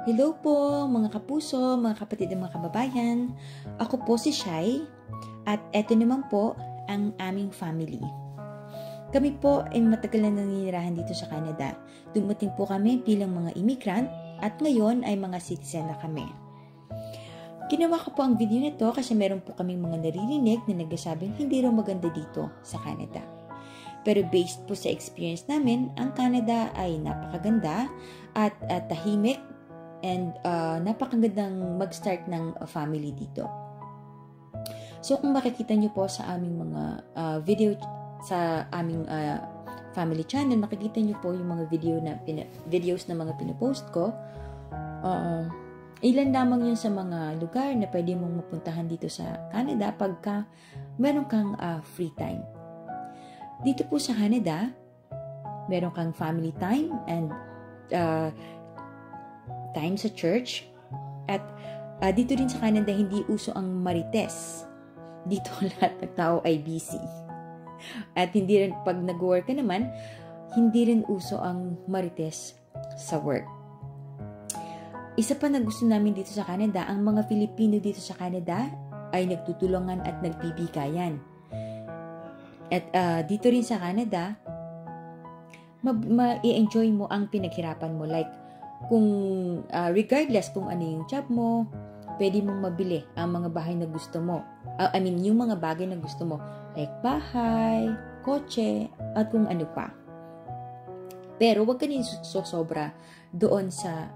Hello po mga kapuso, mga kapatid at mga kababayan. Ako po si Shai at eto naman po ang aming family. Kami po ay matagal na naninirahan dito sa Canada. Dumating po kami bilang mga immigrant at ngayon ay mga citizen na kami. Ginawa ko po ang video nito kasi meron po kaming mga naririnig na nagsasabing hindi raw maganda dito sa Canada. Pero based po sa experience namin, ang Canada ay napakaganda at tahimik and napakagandang mag-start ng family dito. So kung makikita nyo po sa aming mga video sa aming family channel, makikita nyo po yung mga videos na mga pinopost ko. Ilan lamang yun sa mga lugar na pwede mong mapuntahan dito sa Canada pagka meron kang free time. Dito po sa Canada, meron kang family time and time sa church. At dito din sa Canada, hindi uso ang marites. Dito lahat ng tao ay busy. At hindi rin, pag nag-work ka naman, hindi rin uso ang marites sa work. Isa pa na gusto namin dito sa Canada, ang mga Filipino dito sa Canada ay nagtutulungan at nagbibigayan. At dito rin sa Canada, ma-enjoy mo ang pinaghirapan mo. Like, kung regardless kung ano yung job mo, pwede mong mabili ang mga bahay na gusto mo. Yung mga bagay na gusto mo. Like bahay, kotse, at kung ano pa. Pero wag ka din sosobra doon sa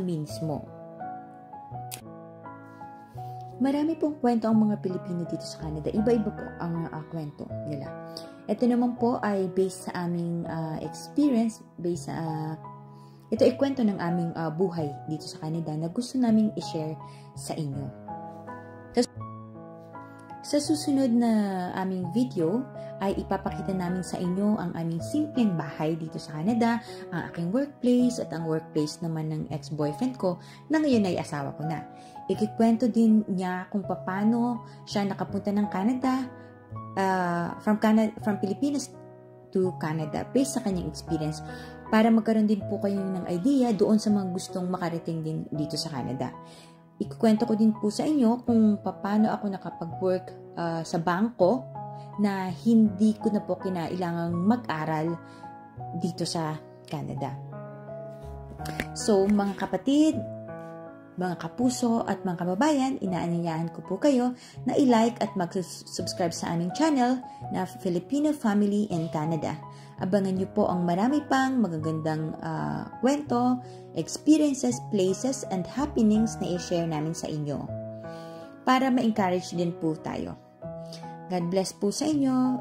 means mo. Marami pong kwento ang mga Pilipino dito sa Canada. Iba-iba po ang kwento nila. Ito naman po ay based sa aming experience, ito ay kwento ng aming buhay dito sa Canada na gusto naming i-share sa inyo. Sa susunod na aming video ay ipapakita namin sa inyo ang aming simpleng bahay dito sa Canada, ang aking workplace at ang workplace naman ng ex-boyfriend ko na ngayon ay asawa ko na. Ikikwento din niya kung paano siya nakapunta ng Canada, from Pilipinas to Canada based sa kanyang experience para magkaroon din po kayo ng idea doon sa mga gustong makarating din dito sa Canada. Ikukwento ko din po sa inyo kung paano ako nakapag-work sa bangko na hindi ko na po kinailangang mag-aral dito sa Canada. So mga kapatid, mga kapuso at mga kababayan, inaanyayahan ko po kayo na i-like at mag-subscribe sa aming channel na Filipino Family in Canada. Abangan niyo po ang marami pang magagandang kwento, experiences, places, and happenings na i-share namin sa inyo para ma-encourage din po tayo. God bless po sa inyo.